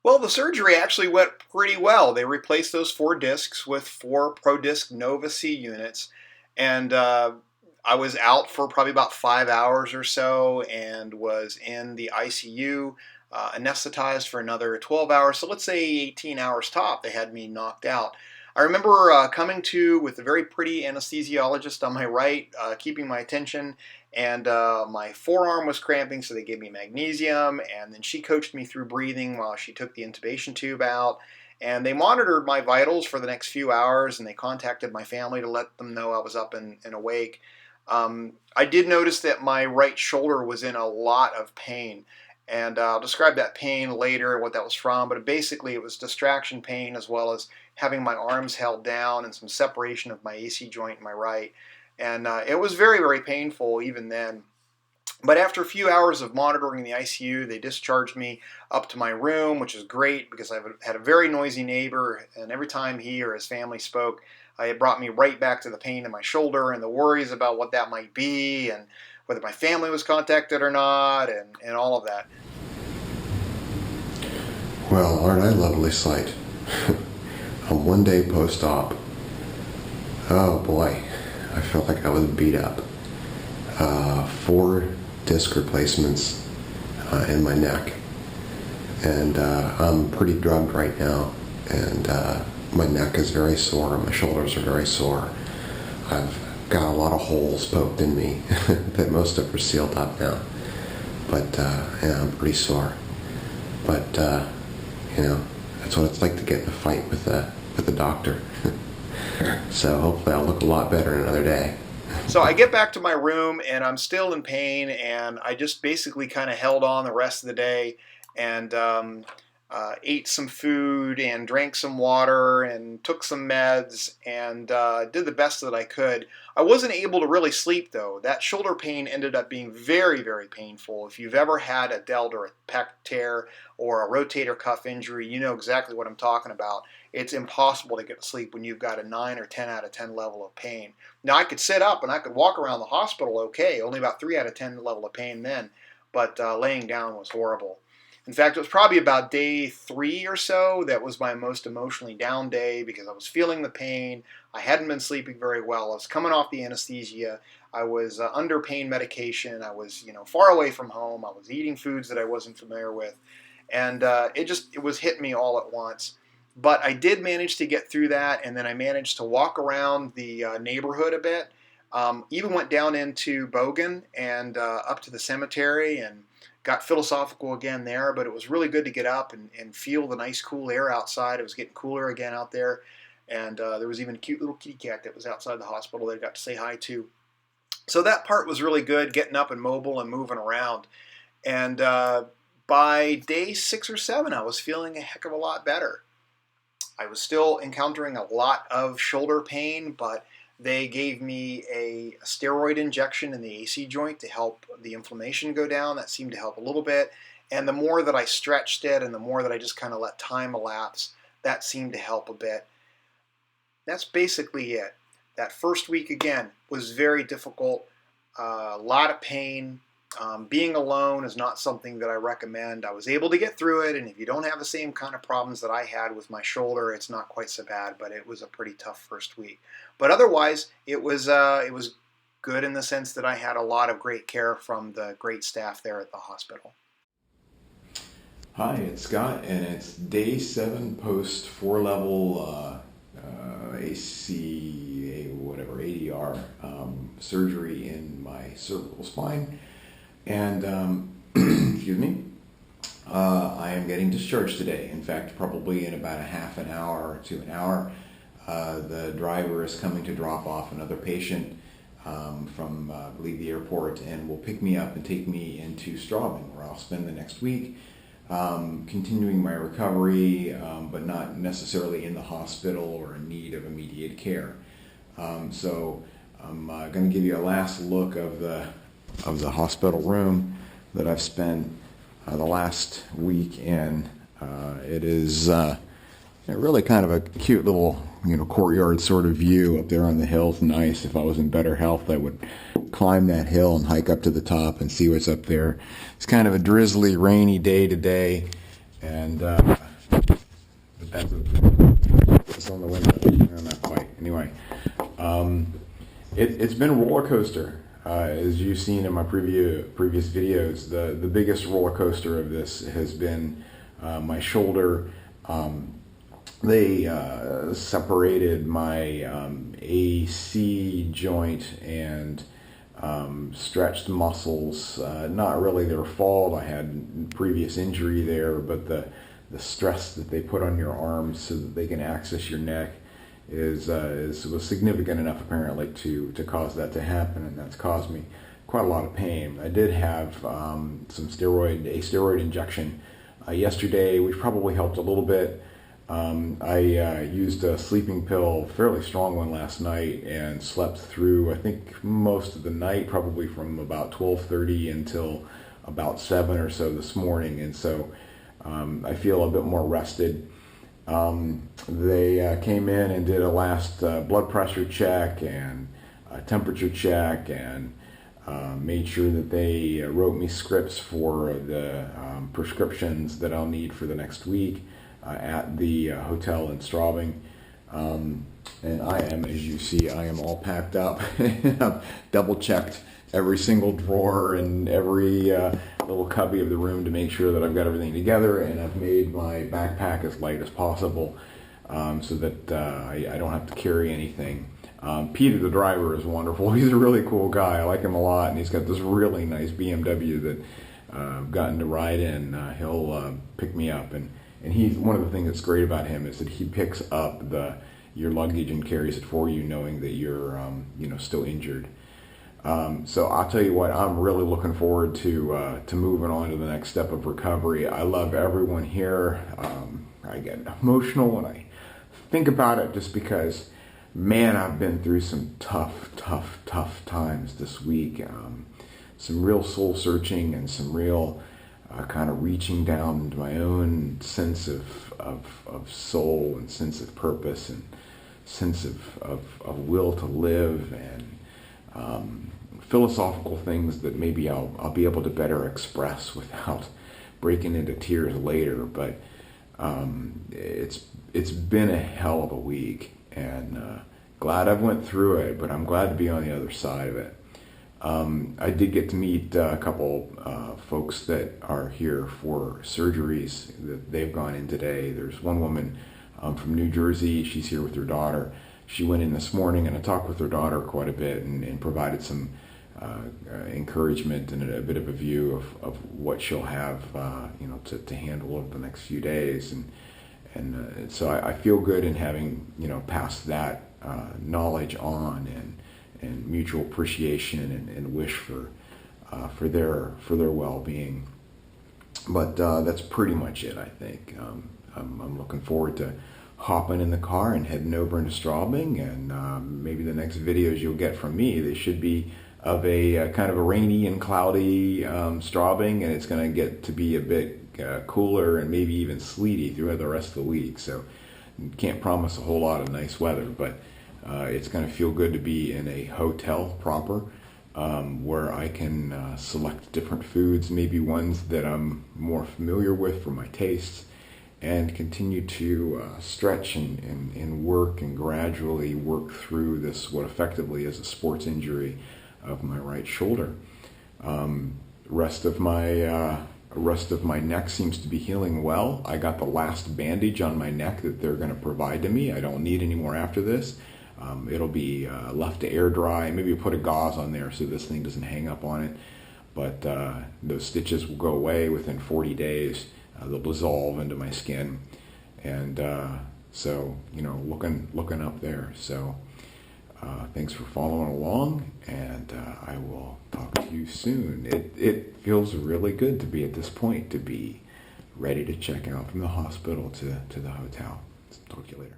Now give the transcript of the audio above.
Well, the surgery actually went pretty well. They replaced those 4 discs with 4 ProDisc Nova C units, and I was out for probably about 5 hours or so, and was in the ICU, anesthetized for another 12 hours. So let's say 18 hours top. They had me knocked out. I remember coming to with a very pretty anesthesiologist on my right, keeping my attention, and my forearm was cramping, so they gave me magnesium, and then she coached me through breathing while she took the intubation tube out, and they monitored my vitals for the next few hours, and they contacted my family to let them know I was up and awake. I did notice that my right shoulder was in a lot of pain, and I'll describe that pain later and what that was from, but basically it was distraction pain as well as having my arms held down and some separation of my AC joint in my right. And it was very, very painful even then. But after a few hours of monitoring in the ICU, they discharged me up to my room, which is great because I had a very noisy neighbor, and every time he or his family spoke, it brought me right back to the pain in my shoulder and the worries about what that might be and whether my family was contacted or not, and all of that. Well, aren't I a lovely sight? On one day post-op, oh boy, I felt like I was beat up. 4 disc replacements in my neck, and I'm pretty drugged right now, and my neck is very sore, my shoulders are very sore. I've got a lot of holes poked in me that most of are sealed up now, but yeah, I'm pretty sore. But that's what it's like to get in a fight with the doctor. So hopefully I'll look a lot better in another day. So I get back to my room and I'm still in pain, and I just basically kind of held on the rest of the day, and ate some food and drank some water and took some meds, and did the best that I could. I wasn't able to really sleep though. That shoulder pain ended up being very, very painful. If you've ever had a delt or a pec tear or a rotator cuff injury, you know exactly what I'm talking about. It's impossible to get to sleep when you've got a 9 or 10 out of 10 level of pain. Now I could sit up and I could walk around the hospital okay, only about 3 out of 10 level of pain then, but laying down was horrible. In fact, it was probably about day 3 or so that was my most emotionally down day because I was feeling the pain. I hadn't been sleeping very well. I was coming off the anesthesia. I was under pain medication. I was, far away from home. I was eating foods that I wasn't familiar with, and it was hitting me all at once. But I did manage to get through that, and then I managed to walk around the neighborhood a bit. Even went down into Bogan and up to the cemetery and got philosophical again there, but it was really good to get up and feel the nice cool air outside. It was getting cooler again out there, and there was even a cute little kitty cat that was outside the hospital that I got to say hi to. So that part was really good, getting up and mobile and moving around. And by day 6 or 7, I was feeling a heck of a lot better. I was still encountering a lot of shoulder pain, but they gave me a steroid injection in the AC joint to help the inflammation go down. That seemed to help a little bit. And the more that I stretched it and the more that I just kind of let time elapse, that seemed to help a bit. That's basically it. That first week, again, was very difficult. A lot of pain. Being alone is not something that I recommend. I was able to get through it, and if you don't have the same kind of problems that I had with my shoulder, it's not quite so bad, but it was a pretty tough first week. But otherwise, it was good in the sense that I had a lot of great care from the great staff there at the hospital. Hi, it's Scott, and it's day 7 post 4-level ADR surgery in my cervical spine. And, excuse me, I am getting discharged today. In fact, probably in about a half an hour to an hour. The driver is coming to drop off another patient from, I believe, the airport, and will pick me up and take me into Straubing, where I'll spend the next week, continuing my recovery, but not necessarily in the hospital or in need of immediate care. So I'm going to give you a last look of the hospital room that I've spent the last week in. It is really kind of a cute little courtyard sort of view up there on the hill. It's nice. If I was in better health, I would climb that hill and hike up to the top and see what's up there. It's kind of a drizzly, rainy day today, and depends on it's on the window. No, not quite. Anyway, it's been a roller coaster. As you've seen in my previous videos, the biggest roller coaster of this has been my shoulder. They separated my AC joint and stretched muscles. Not really their fault. I had previous injury there, but the stress that they put on your arms so that they can access your neck was significant enough apparently to cause that to happen, and that's caused me quite a lot of pain. I did have a steroid injection yesterday, which probably helped a little bit. I used a sleeping pill, a fairly strong one, last night and slept through, I think, most of the night, probably from about 12:30 until about 7 or so this morning, and so I feel a bit more rested. They came in and did a last blood pressure check and a temperature check, and made sure that they wrote me scripts for the prescriptions that I'll need for the next week at the hotel in Straubing. And I am, as you see, I am all packed up. I've double checked every single drawer and every little cubby of the room to make sure that I've got everything together, and I've made my backpack as light as possible so that I don't have to carry anything. Peter, the driver, is wonderful. He's a really cool guy. I like him a lot, and he's got this really nice BMW that I've gotten to ride in. He'll pick me up, and he's one of the things that's great about him is that he picks up your luggage and carries it for you, knowing that you're still injured. So I'll tell you what, I'm really looking forward to moving on to the next step of recovery. I love everyone here. I get emotional when I think about it, just because, man, I've been through some tough times this week. Some real soul searching and some real kind of reaching down into my own sense of soul and sense of purpose and sense of will to live, and philosophical things that maybe I'll be able to better express without breaking into tears later. But it's been a hell of a week, and glad I went through it, but I'm glad to be on the other side of it. I did get to meet a couple folks that are here for surgeries that they've gone in today. There's one woman from New Jersey. She's here with her daughter. She went in this morning, and I talked with her daughter quite a bit and provided some encouragement and a bit of a view of what she'll have to handle over the next few days. And so I feel good in having passed that knowledge on, and mutual appreciation and wish for their well-being. But that's pretty much it, I think. I'm looking forward to hopping in the car and heading over into Straubing, and maybe the next videos you'll get from me, they should be of a kind of a rainy and cloudy Straubing, and it's going to get to be a bit cooler and maybe even sleety throughout the rest of the week. So can't promise a whole lot of nice weather, but it's going to feel good to be in a hotel proper, where I can select different foods, maybe ones that I'm more familiar with for my tastes, and continue to stretch and work and gradually work through this, what effectively is a sports injury of my right shoulder. Rest of my neck seems to be healing well. I got the last bandage on my neck that they're going to provide to me. I don't need any more after this. It'll be left to air dry. Maybe put a gauze on there so this thing doesn't hang up on it. But those stitches will go away within 40 days. They'll dissolve into my skin, and so looking up there. So thanks for following along, and I will talk to you soon. It feels really good to be at this point, to be ready to check out from the hospital to the hotel. Talk to you later.